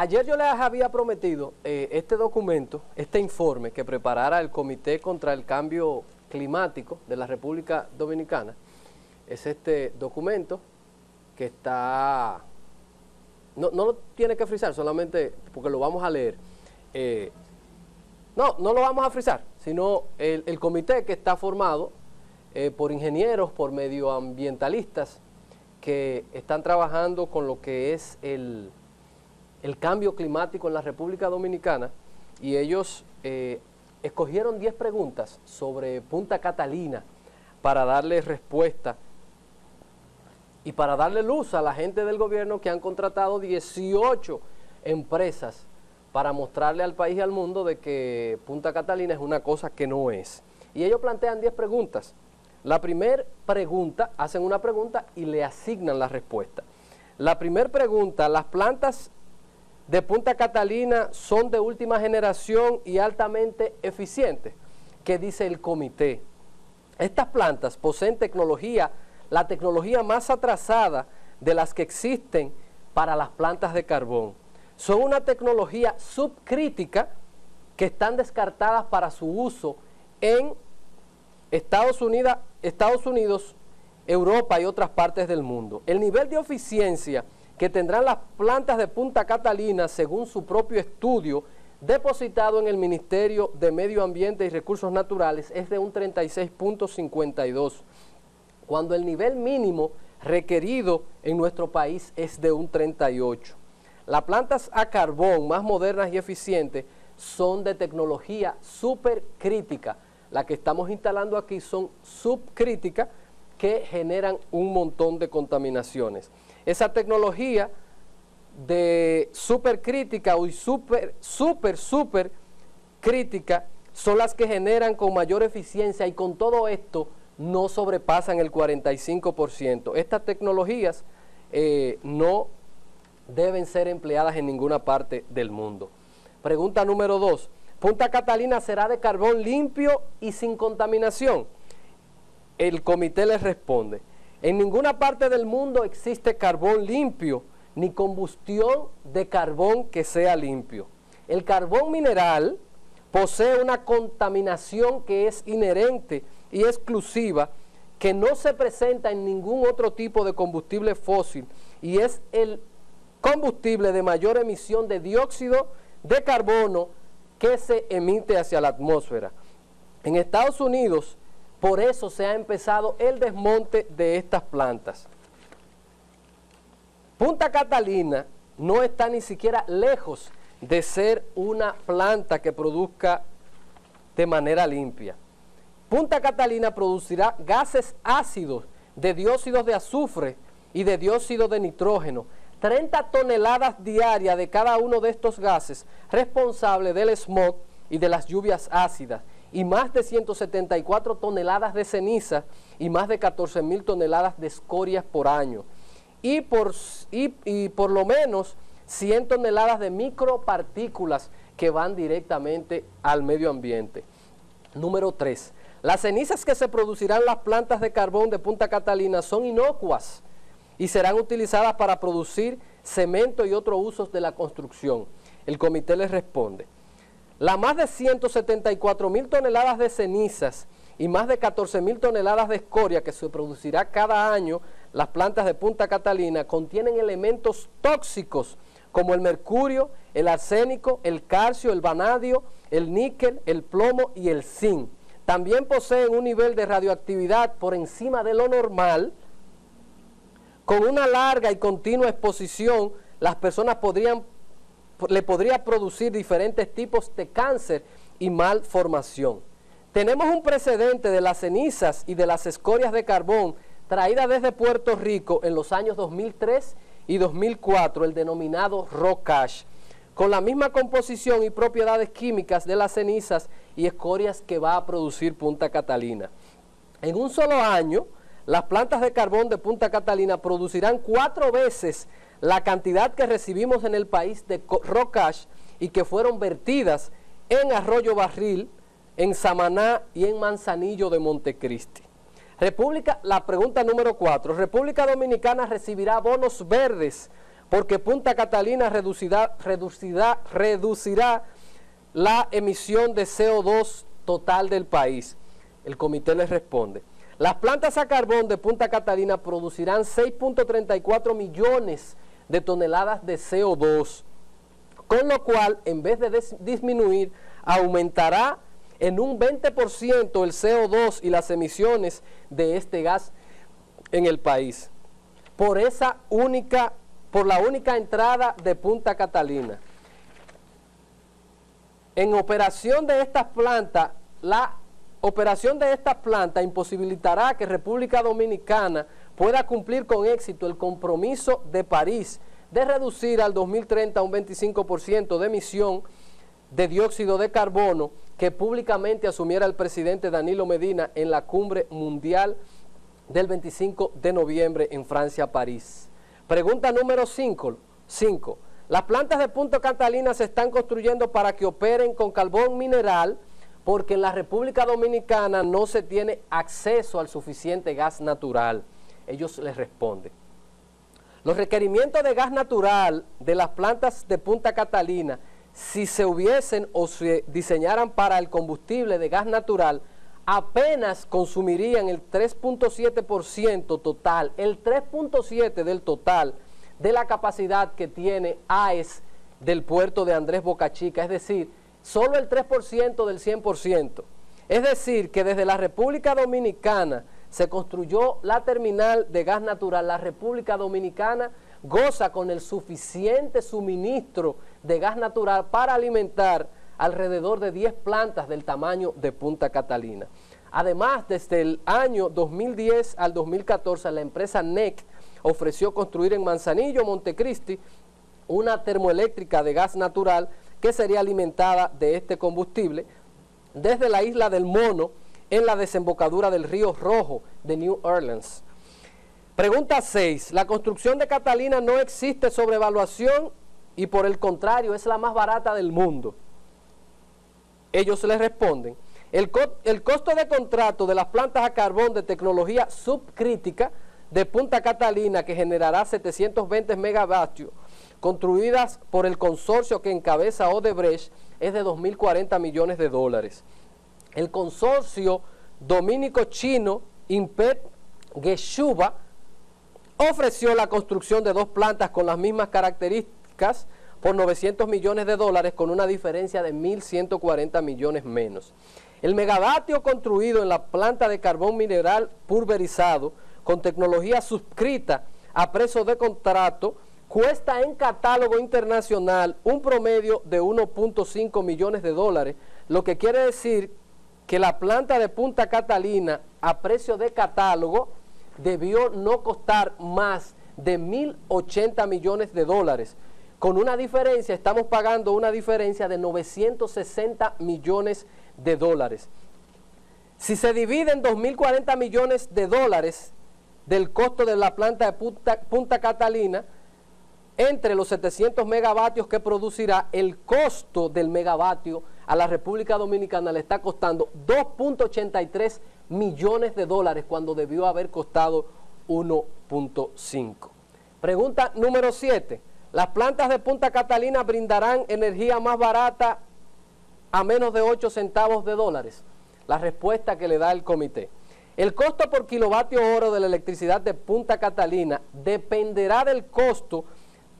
Ayer yo les había prometido este documento, este informe que preparara el Comité contra el Cambio Climático de la República Dominicana. Es este documento que está... No lo tiene que frisar, solamente porque lo vamos a leer. No lo vamos a frisar, sino el comité que está formado por ingenieros, por medioambientalistas, que están trabajando con lo que es el cambio climático en la República Dominicana, y ellos escogieron 10 preguntas sobre Punta Catalina para darle respuesta y para darle luz a la gente del gobierno, que han contratado 18 empresas para mostrarle al país y al mundo de que Punta Catalina es una cosa que no es. Y ellos plantean 10 preguntas. La primera pregunta, hacen una pregunta y le asignan la respuesta. La primera pregunta: ¿las plantas de Punta Catalina son de última generación y altamente eficientes? ¿Qué dice el comité? Estas plantas poseen la tecnología más atrasada de las que existen para las plantas de carbón. Son una tecnología subcrítica que están descartadas para su uso en Estados Unidos, Europa y otras partes del mundo. El nivel de eficiencia que tendrán las plantas de Punta Catalina, según su propio estudio depositado en el Ministerio de Medio Ambiente y Recursos Naturales, es de un 36.52, cuando el nivel mínimo requerido en nuestro país es de un 38. Las plantas a carbón más modernas y eficientes son de tecnología supercrítica. Las que estamos instalando aquí son subcríticas, que generan un montón de contaminaciones. Esa tecnología de supercrítica o super crítica son las que generan con mayor eficiencia, y con todo esto no sobrepasan el 45%. Estas tecnologías no deben ser empleadas en ninguna parte del mundo. Pregunta número 2. ¿Punta Catalina será de carbón limpio y sin contaminación? El comité les responde: en ninguna parte del mundo existe carbón limpio, ni combustión de carbón que sea limpio. El carbón mineral posee una contaminación que es inherente y exclusiva, que no se presenta en ningún otro tipo de combustible fósil, y es el combustible de mayor emisión de dióxido de carbono que se emite hacia la atmósfera. En Estados Unidos, por eso se ha empezado el desmonte de estas plantas. Punta Catalina no está ni siquiera lejos de ser una planta que produzca de manera limpia. Punta Catalina producirá gases ácidos de dióxidos de azufre y de dióxido de nitrógeno, 30 toneladas diarias de cada uno de estos gases, responsable del smog y de las lluvias ácidas, y más de 174 toneladas de ceniza y más de 14.000 toneladas de escorias por año, y por lo menos 100 toneladas de micropartículas que van directamente al medio ambiente. Número 3. Las cenizas que se producirán en las plantas de carbón de Punta Catalina son inocuas y serán utilizadas para producir cemento y otros usos de la construcción. El comité les responde: las más de 174.000 toneladas de cenizas y más de 14.000 toneladas de escoria que se producirá cada año las plantas de Punta Catalina contienen elementos tóxicos como el mercurio, el arsénico, el calcio, el vanadio, el níquel, el plomo y el zinc. También poseen un nivel de radioactividad por encima de lo normal. Con una larga y continua exposición, las personas le podría producir diferentes tipos de cáncer y malformación. Tenemos un precedente de las cenizas y de las escorias de carbón traídas desde Puerto Rico en los años 2003 y 2004, el denominado rock ash, con la misma composición y propiedades químicas de las cenizas y escorias que va a producir Punta Catalina. En un solo año, las plantas de carbón de Punta Catalina producirán 4 veces la cantidad que recibimos en el país de rock ash y que fueron vertidas en Arroyo Barril, en Samaná y en Manzanillo de Montecristi. La pregunta número 4. República Dominicana recibirá bonos verdes porque Punta Catalina reducirá la emisión de CO2 total del país. El comité les responde: las plantas a carbón de Punta Catalina producirán 6.34 millones de toneladas de CO2, con lo cual, en vez de disminuir, aumentará en un 20% el CO2 y las emisiones de este gas en el país, por la única entrada de Punta Catalina. En operación de estas plantas, la operación de estas plantas imposibilitará que República Dominicana pueda cumplir con éxito el compromiso de París de reducir al 2030 un 25% de emisión de dióxido de carbono que públicamente asumiera el presidente Danilo Medina en la cumbre mundial del 25 de noviembre en Francia, París. Pregunta número 5. Las plantas de Punta Catalina se están construyendo para que operen con carbón mineral porque en la República Dominicana no se tiene acceso al suficiente gas natural. Ellos les responden: los requerimientos de gas natural de las plantas de Punta Catalina, si se hubiesen o se diseñaran para el combustible de gas natural, apenas consumirían el 3.7% total, el 3.7% del total de la capacidad que tiene AES del puerto de Andrés Boca Chica, es decir, solo el 3% del 100%. Es decir, que desde la República Dominicana se construyó la terminal de gas natural. La República Dominicana goza con el suficiente suministro de gas natural para alimentar alrededor de 10 plantas del tamaño de Punta Catalina. Además, desde el año 2010 al 2014, la empresa NEC ofreció construir en Manzanillo, Montecristi, una termoeléctrica de gas natural que sería alimentada de este combustible desde la isla del Mono, en la desembocadura del río Rojo de New Orleans. Pregunta 6. La construcción de Catalina no existe sobrevaluación y por el contrario es la más barata del mundo. Ellos les responden: el costo de contrato de las plantas a carbón de tecnología subcrítica de Punta Catalina, que generará 720 megavatios, construidas por el consorcio que encabeza Odebrecht, es de 2.040 millones de dólares. El consorcio dominico-chino Impet Geshuba ofreció la construcción de 2 plantas con las mismas características por 900 millones de dólares, con una diferencia de 1.140 millones menos. El megavatio construido en la planta de carbón mineral pulverizado con tecnología suscrita a precio de contrato cuesta en catálogo internacional un promedio de 1.5 millones de dólares, lo que quiere decir que la planta de Punta Catalina a precio de catálogo debió no costar más de 1.080 millones de dólares. Con una diferencia, estamos pagando una diferencia de 960 millones de dólares. Si se dividen 2.040 millones de dólares del costo de la planta de Punta Catalina entre los 700 megavatios que producirá, el costo del megavatio a la República Dominicana le está costando 2.83 millones de dólares cuando debió haber costado 1.5. Pregunta número 7. ¿Las plantas de Punta Catalina brindarán energía más barata a menos de 8 centavos de dólares? La respuesta que le da el comité: el costo por kilovatio hora de la electricidad de Punta Catalina dependerá del costo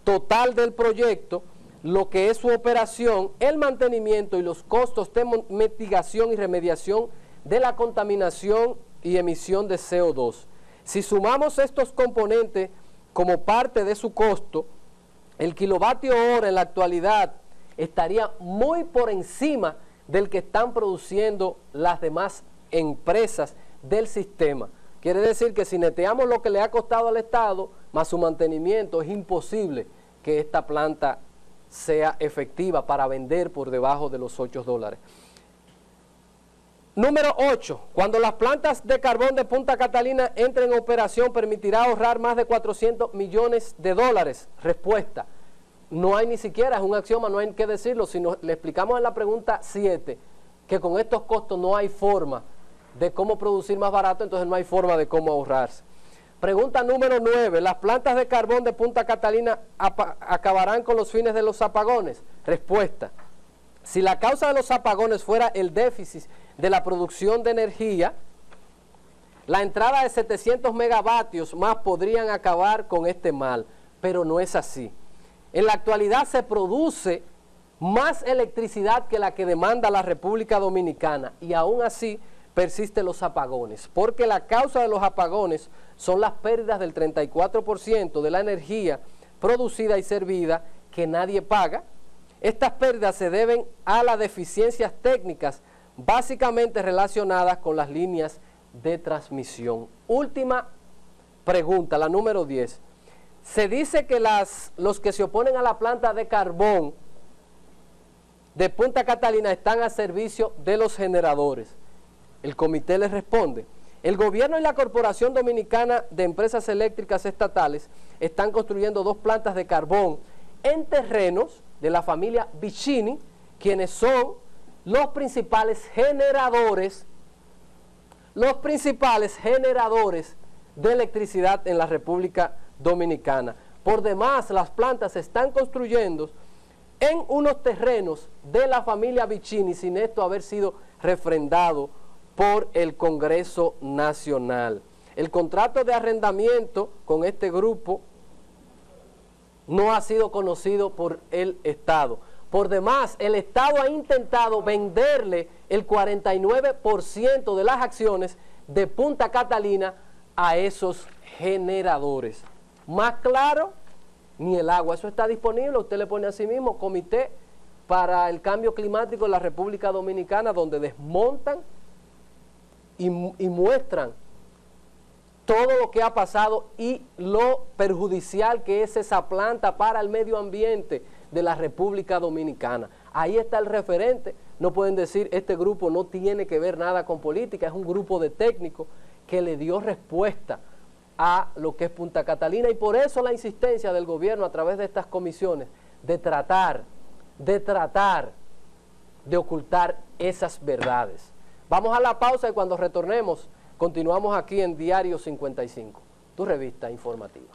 total del proyecto, lo que es su operación, el mantenimiento y los costos de mitigación y remediación de la contaminación y emisión de CO2. Si sumamos estos componentes como parte de su costo, el kilovatio hora en la actualidad estaría muy por encima del que están produciendo las demás empresas del sistema. Quiere decir que si neteamos lo que le ha costado al Estado, más su mantenimiento, es imposible que esta planta sea efectiva para vender por debajo de los 8 dólares. Número 8. Cuando las plantas de carbón de Punta Catalina entren en operación, permitirá ahorrar más de 400 millones de dólares. Respuesta: no hay ni siquiera, es un axioma, no hay que decirlo. Si le explicamos en la pregunta 7 que con estos costos no hay forma de cómo producir más barato, entonces no hay forma de cómo ahorrarse. Pregunta número 9. ¿Las plantas de carbón de Punta Catalina acabarán con los fines de los apagones? Respuesta. Si la causa de los apagones fuera el déficit de la producción de energía, la entrada de 700 megavatios más podrían acabar con este mal, pero no es así. En la actualidad se produce más electricidad que la que demanda la República Dominicana y aún así persisten los apagones, porque la causa de los apagones son las pérdidas del 34% de la energía producida y servida que nadie paga. Estas pérdidas se deben a las deficiencias técnicas básicamente relacionadas con las líneas de transmisión. Última pregunta, la número 10. Se dice que los que se oponen a la planta de carbón de Punta Catalina están a servicio de los generadores. El comité les responde: el gobierno y la Corporación Dominicana de Empresas Eléctricas Estatales están construyendo 2 plantas de carbón en terrenos de la familia Vicini, quienes son los principales generadores de electricidad en la República Dominicana. Por demás, las plantas se están construyendo en unos terrenos de la familia Vicini sin esto haber sido refrendado por el Congreso Nacional. El contrato de arrendamiento con este grupo no ha sido conocido por el Estado. Por demás, el Estado ha intentado venderle el 49% de las acciones de Punta Catalina a esos generadores. Más claro, ni el agua. Eso está disponible, usted le pone a sí mismo Comité para el Cambio Climático de la República Dominicana, donde desmontan y muestran todo lo que ha pasado y lo perjudicial que es esa planta para el medio ambiente de la República Dominicana. Ahí está el referente. No pueden decir este grupo no tiene que ver nada con política, es un grupo de técnicos que le dio respuesta a lo que es Punta Catalina, y por eso la insistencia del gobierno a través de estas comisiones de tratar de ocultar esas verdades. Vamos a la pausa y cuando retornemos continuamos aquí en Diario 55, tu revista informativa.